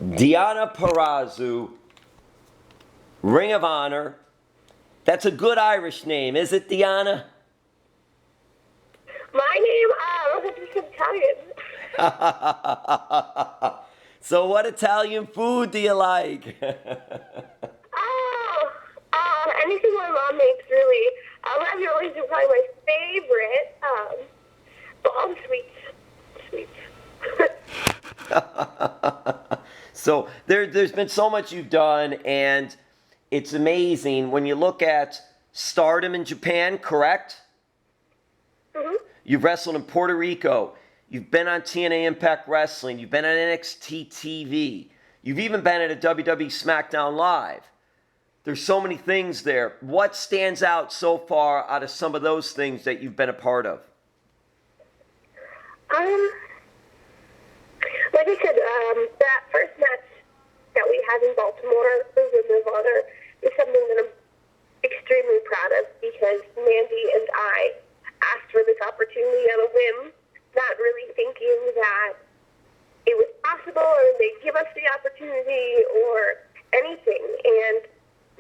Deonna Purrazzo, Ring of Honor. That's a good Irish name, is it, Deonna? My name, is Italian. So what Italian food do you like? Anything my mom makes, really. Raviolis are probably my favorite. But all the sweets. So there's been so much you've done, and it's amazing when you look at Stardom in Japan, correct? Mm-hmm. You've wrestled in Puerto Rico. You've been on TNA Impact Wrestling. You've been on NXT TV. You've even been at a WWE SmackDown Live. There's so many things there. What stands out so far out of some of those things that you've been a part of? Like I said, that first match that we had in Baltimore, the Ring of Honor, is something that I'm extremely proud of because Mandy and I asked for this opportunity on a whim, not really thinking that it was possible or they'd give us the opportunity or anything. And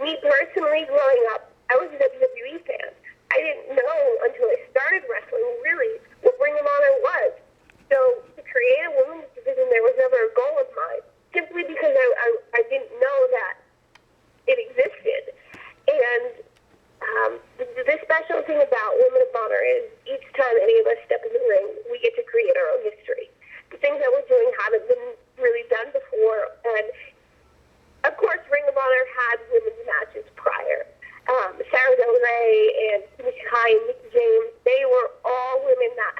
me personally, growing up, I was a WWE fan. I didn't know until I started wrestling really what Ring of Honor was. So to create a women's division, there was never a goal of mine, simply because I didn't know that it existed. And the special thing about Women of Honor is each time any of us step in the ring, we get to create our own history. The things that we're doing haven't been really done before, and of course, Ring of Honor had women's matches prior. Sarah Del Rey and Mickey Kai and Mickey James, they were all women that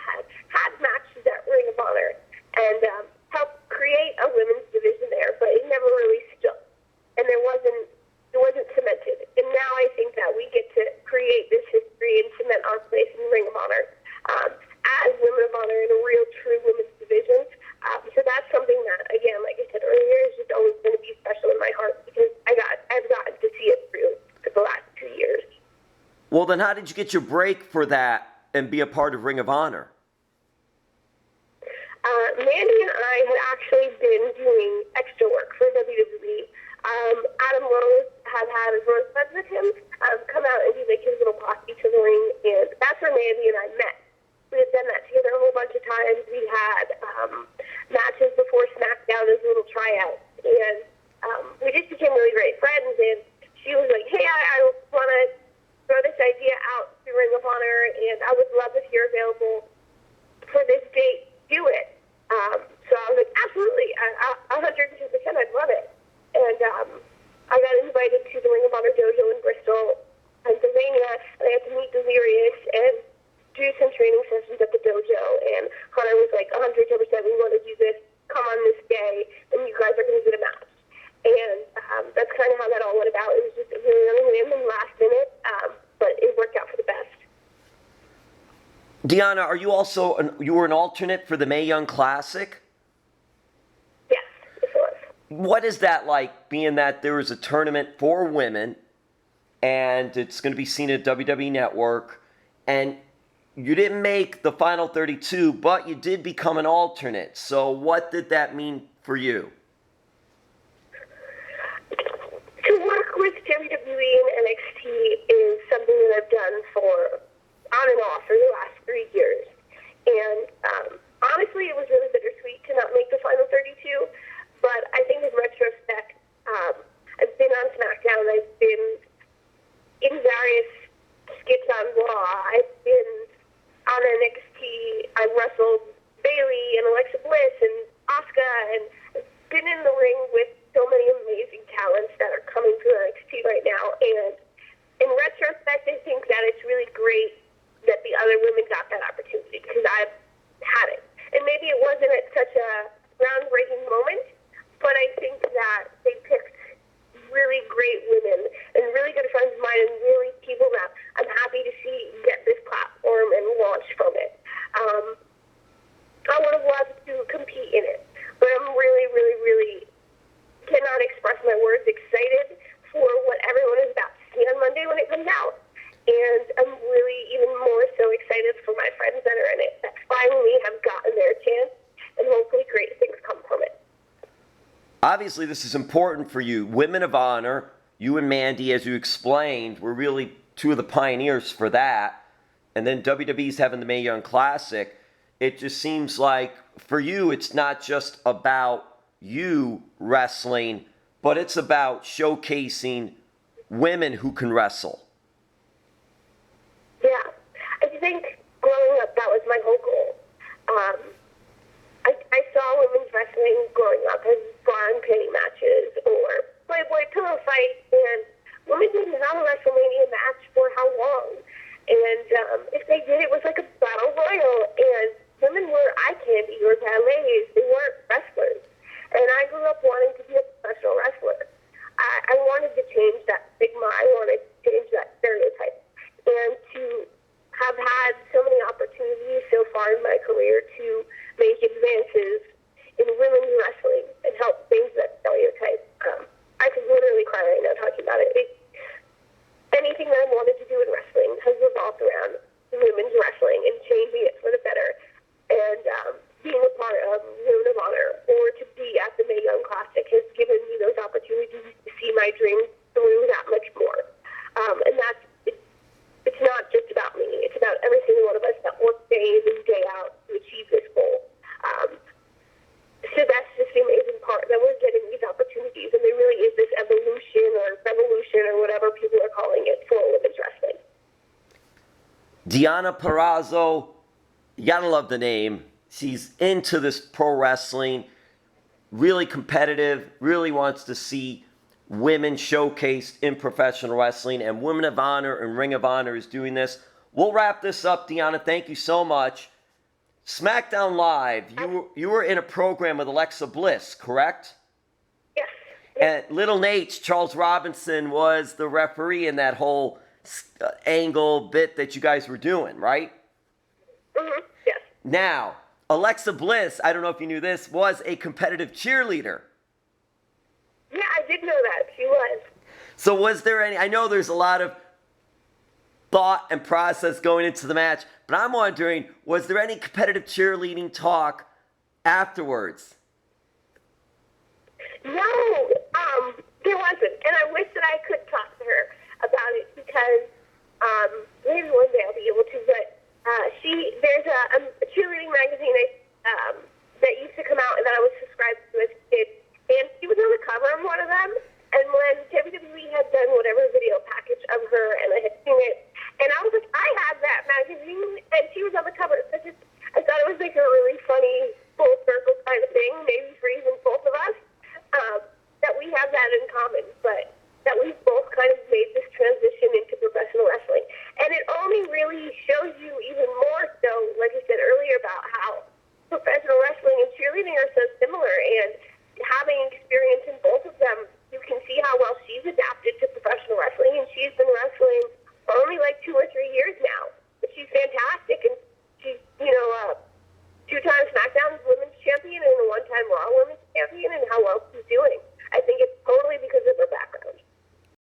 had matches at Ring of Honor and helped create a women's division there, but it never really stood. And it wasn't cemented. And now I think that we get to create this history and cement our place in Ring of Honor as Women of Honor in a real, true women's division. So that's something that, again, like I said earlier, is just always going to be special in my heart because I've gotten to see it through for the last 2 years. Well, then how did you get your break for that and be a part of Ring of Honor? Mandy and I had actually been doing extra work for WWE. Adam Rose had his Rose buds with him come out and do like his little posse to the ring, and that's where Mandy and I met. We had done that together a whole bunch of times. We had matches before SmackDown as little tryouts, and we just became really great friends. And she was like, "Hey, I want to throw this idea out to Ring of Honor, and I would love if you're available for this date. Do it." So I was like, "Absolutely, 110%, I'd love it." And I got invited to the Ring of Honor dojo in Bristol, Pennsylvania. I had to meet Delirious and do some training sessions at the dojo, and Hunter was like, 110%, we want to do this, come on this day, and you guys are going to get a match. And that's kind of how that all went about. It was just a really random last minute, but it worked out for the best. Deonna, are you also, you were an alternate for the Mae Young Classic? Yes, it was. What is that like, being that there is a tournament for women, and it's going to be seen at WWE Network, and you didn't make the final 32, but you did become an alternate. So what did that mean for you? To work with WWE and NXT is something that I've done for on and off for the last 3 years. And honestly, it was really bittersweet to not make the final 32. But I think in retrospect, I've been on SmackDown. I've been in various skits on Raw. I've been on NXT. I've wrestled Bayley and Alexa Bliss and Asuka, and I've been in the ring with so many amazing talents that are coming through NXT right now. And in retrospect, I think that it's really great that the other women got that opportunity because I've had it. And maybe it wasn't at such a groundbreaking moment, but I think that they picked really great women and really good friends of mine and really people that I'm happy to see get this platform and launch from it. I would have loved to compete in it, but I'm really, really, really cannot express my words excited for what everyone is about to see on Monday when it comes out. And I'm really even more so excited for my friends that are in it that finally have gotten their chance and hopefully great things come from it. Obviously, this is important for you. Women of Honor, you and Mandy, as you explained, were really two of the pioneers for that. And then WWE's having the Mae Young Classic. It just seems like for you, it's not just about you wrestling, but it's about showcasing women who can wrestle. Yeah, I think growing up, that was my whole goal. I saw women's wrestling growing up as bra and panty matches or Playboy pillow fight, and women didn't have a WrestleMania match for how long? And if they did, it was like a battle royal, and women were eye candy or ballets. They weren't wrestlers. And I grew up wanting to be a professional wrestler. I wanted to change that stigma. I wanted to change that stereotype. And to have had so many opportunities so far in my career to make advances in women's wrestling and help change that stereotype. I could literally cry right now talking about it. Anything that I wanted to do in wrestling has revolved around women's wrestling and changing it for the better. And being a part of Women of Honor or to be at the Mae Young Classic has given me those opportunities to see my dreams through that much more. And it's not just about me. It's about every single one of us that work day in and day out to achieve this goal. So that's just the amazing part, that we're getting these opportunities, and there really is this evolution or revolution or whatever people are calling it for women's wrestling. Deonna Purrazzo, you gotta love the name. She's into this pro wrestling, really competitive, really wants to see women showcased in professional wrestling, and Women of Honor and Ring of Honor is doing this. We'll wrap this up, Deonna. Thank you so much. SmackDown Live, you were in a program with Alexa Bliss, correct? Yes. And Little Nate's Charles Robinson was the referee in that whole angle bit that you guys were doing, right? Mm-hmm. Yes. Now, Alexa Bliss, I don't know if you knew this, was a competitive cheerleader. Yeah, I did know that. She was. So was there any, I know there's a lot of thought and process going into the match, but I'm wondering, was there any competitive cheerleading talk afterwards? No, there wasn't. And I wish that I could talk to her about it because maybe one day I'll be able to, but there's a cheerleading magazine that used to come out and that I was subscribed to as a kid, and she was on the cover of one of them, and when WWE had done whatever video package of her, and I had seen it, and I was like, I had that magazine, and she was on the cover. So I thought it was like a really funny full circle kind of thing, maybe for even both of us, that we have that in common, but that we've both kind of made this transition into professional wrestling. And it only really shows you even more so, like I said earlier, about how professional wrestling and cheerleading are so similar, and having experience in both of